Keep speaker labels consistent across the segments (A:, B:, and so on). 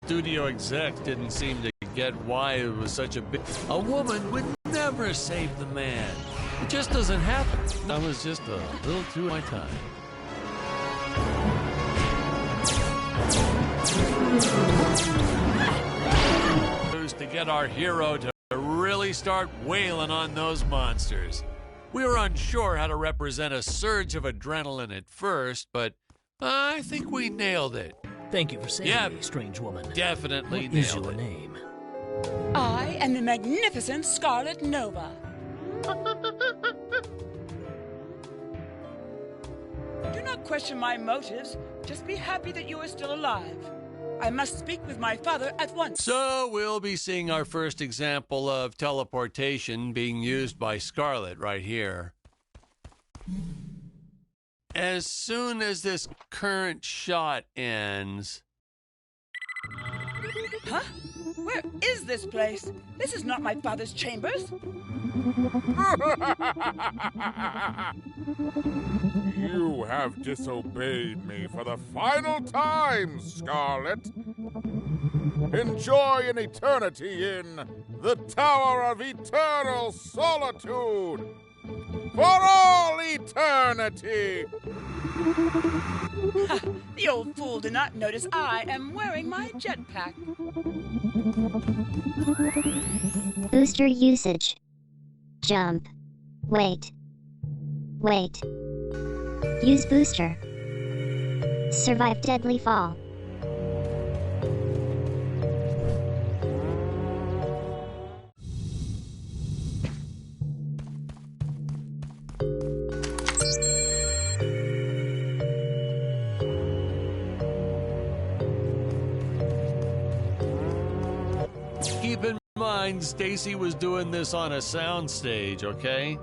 A: studio execs didn't seem to get why it was such a big... A woman would never save the man. It just doesn't happen. I was just a little too my time. To get our hero to really start wailing on those monsters. We were unsure how to represent a surge of adrenaline at first, but I think we nailed it.
B: Thank you for saving me, strange woman.
A: Definitely
B: nailed it. What is your name?
C: I am the magnificent Scarlet Nova. Do not question my motives. Just be happy that you are still alive. I must speak with my father at once.
A: So we'll be seeing our first example of teleportation being used by Scarlet right here. As soon as this current shot ends...
C: Huh? Where is this place? This is not my father's chambers.
D: You have disobeyed me for the final time, Scarlet. Enjoy an eternity in the Tower of Eternal Solitude. For all eternity!
C: Ha! The old fool did not notice I am wearing my jetpack.
E: Booster usage. Jump. Wait. Wait. Use booster. Survive deadly fall.
A: Keep in mind, Stacy was doing this on a soundstage, okay?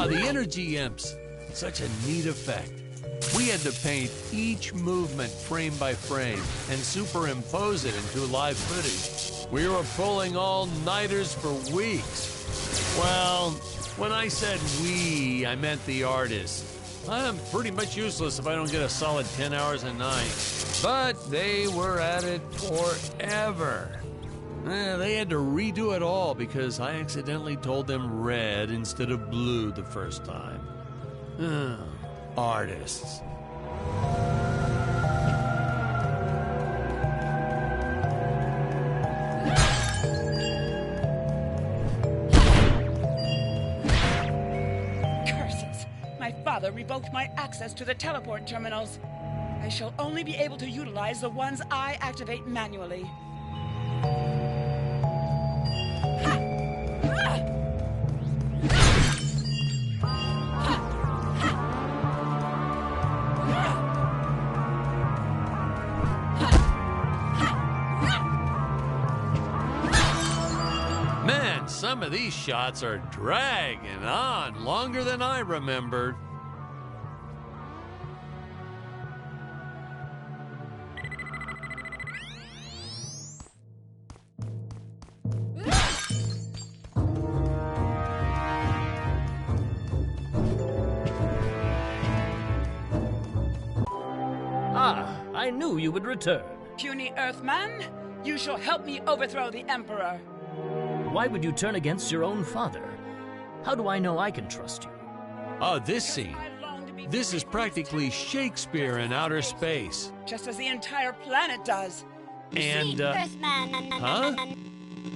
A: The energy imps. Such a neat effect. We had to paint each movement frame by frame and superimpose it into live footage. We were pulling all-nighters for weeks. Well, when I said we, I meant the artists. I'm pretty much useless if I don't get a solid 10 hours a night. But they were at it forever. They had to redo it all because I accidentally told them red instead of blue the first time. Artists.
C: Curses! My father revoked my access to the teleport terminals. I shall only be able to utilize the ones I activate manually.
A: Man, some of these shots are dragging on longer than I remembered.
B: I knew you would return.
C: Puny Earthman, you shall help me overthrow the Emperor.
B: Why would you turn against your own father? How do I know I can trust you?
A: Oh, this scene. This is practically Shakespeare in outer space.
C: Just as the entire planet does.
A: And, huh?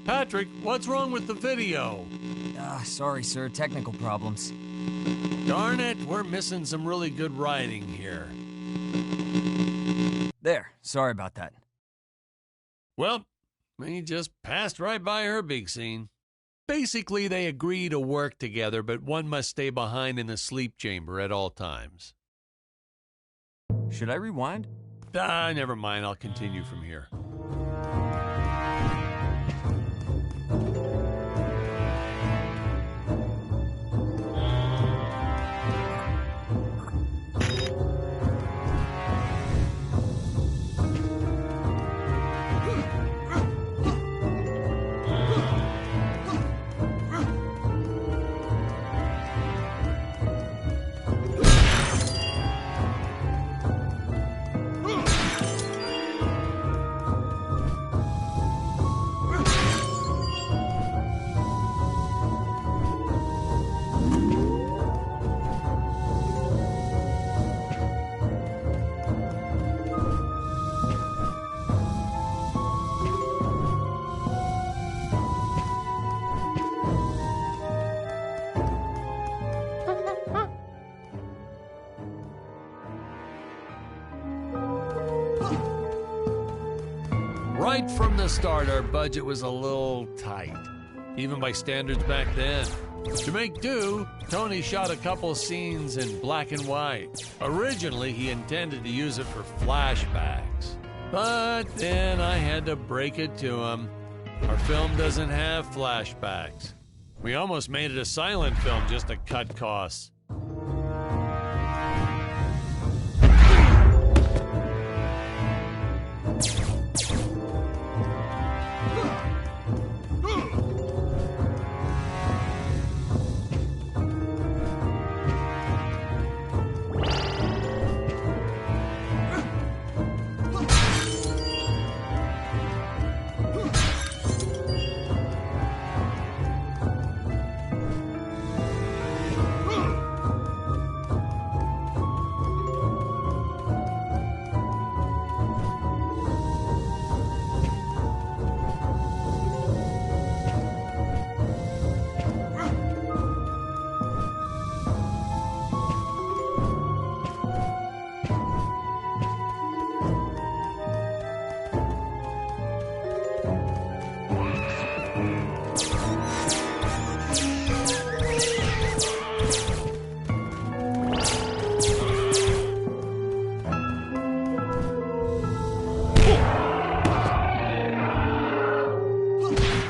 A: Patrick, what's wrong with the video?
F: Sorry, sir. Technical problems.
A: Darn it, we're missing some really good writing here.
F: There. Sorry about that.
A: Well, we just passed right by her big scene. Basically, they agree to work together, but one must stay behind in the sleep chamber at all times.
F: Should I rewind?
A: Never mind. I'll continue from here. Right from the start, our budget was a little tight, even by standards back then. To make do, Tony shot a couple scenes in black and white. Originally, he intended to use it for flashbacks. But then I had to break it to him. Our film doesn't have flashbacks. We almost made it a silent film just to cut costs.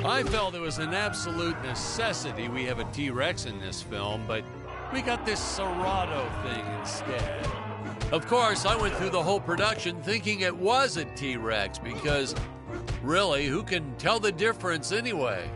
A: I felt it was an absolute necessity we have a T-Rex in this film, but we got this Serato thing instead. Of course, I went through the whole production thinking it was a T-Rex because, really, who can tell the difference anyway?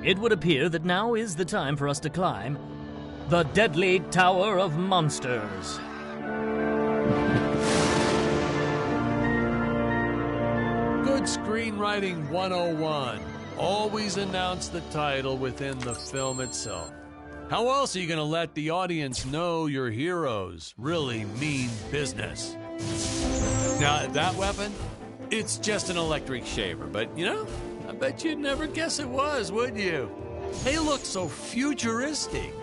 B: It would appear that now is the time for us to climb the deadly Tower of Monsters.
A: Good screenwriting 101. Always announce the title within the film itself. How else are you going to let the audience know your heroes really mean business? Now, that weapon, it's just an electric shaver, but I bet you'd never guess it was, would you? They look so futuristic.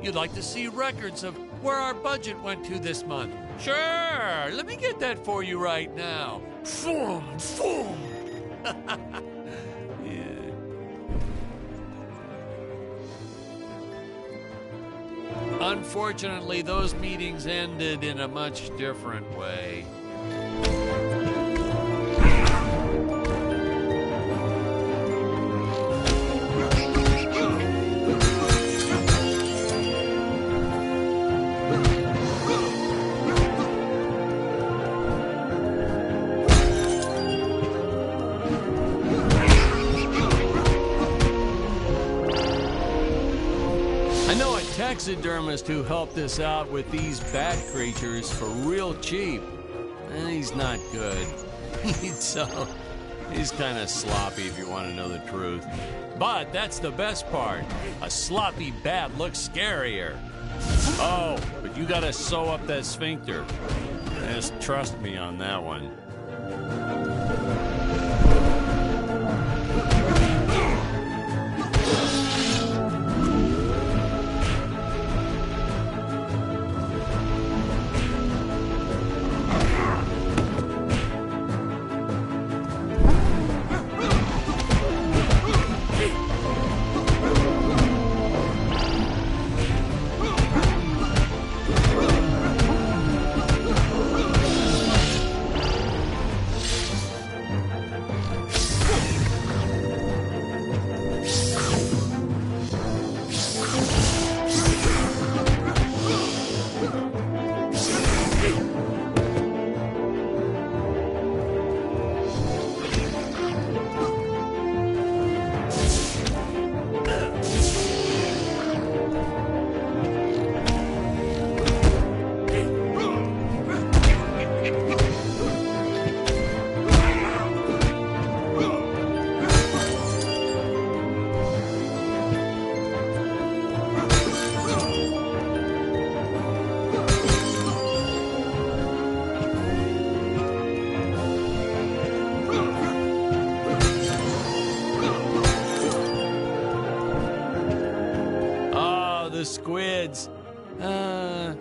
A: You'd like to see records of where our budget went to this month? Sure, let me get that for you right now. Boom, boom. Yeah. Unfortunately, those meetings ended in a much different way. Taxidermist who helped us out with these bat creatures for real cheap. He's not good. He's kind of sloppy if you want to know the truth. But that's the best part. A sloppy bat looks scarier. Oh, but you gotta sew up that sphincter. Just trust me on that one.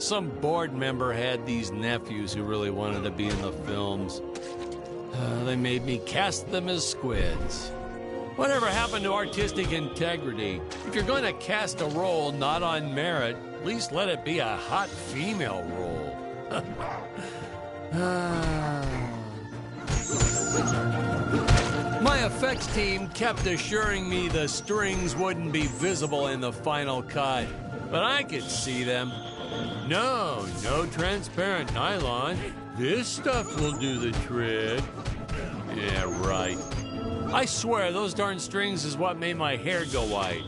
A: some board member had these nephews who really wanted to be in the films. They made me cast them as squids. Whatever happened to artistic integrity? If you're going to cast a role not on merit, at least let it be a hot female role. My effects team kept assuring me the strings wouldn't be visible in the final cut, but I could see them. No transparent nylon. This stuff will do the trick. Yeah, right. I swear, those darn strings is what made my hair go white.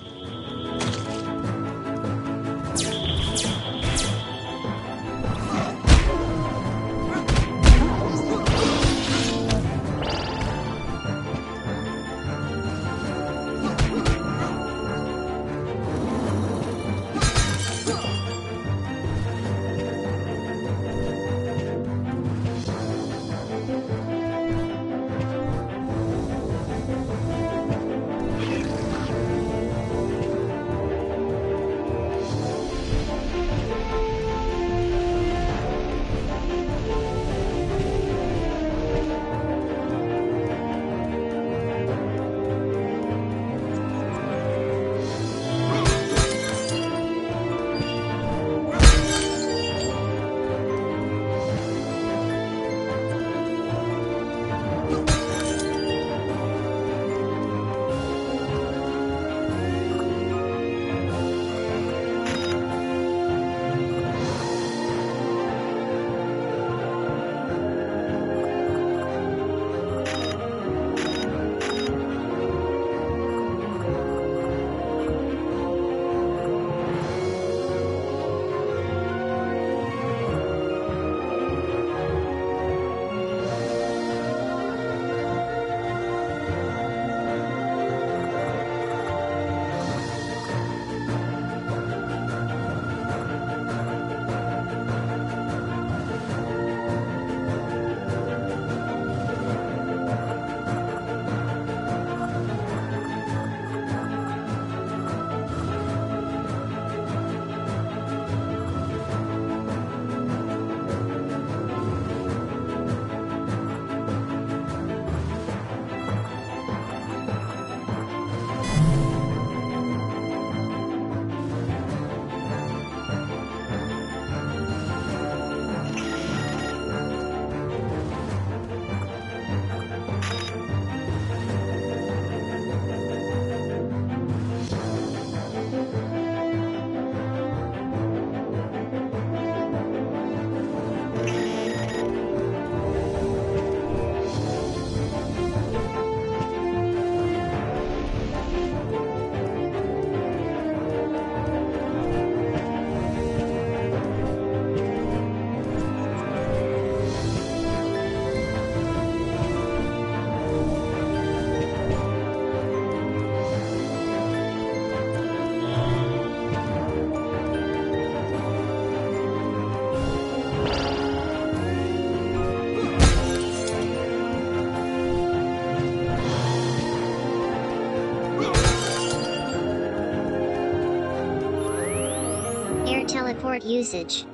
E: Teleport usage.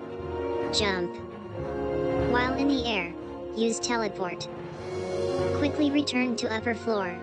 E: Jump. While in the air, use teleport. Quickly return to upper floor.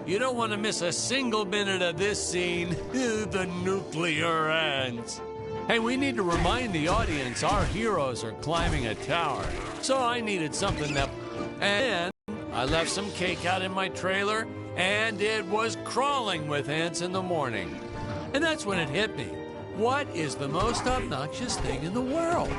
A: You don't want to miss a single minute of this scene. The nuclear ants. Hey, we need to remind the audience our heroes are climbing a tower. So I needed something that... And I left some cake out in my trailer, and it was crawling with ants in the morning. And that's when it hit me. What is the most obnoxious thing in the world?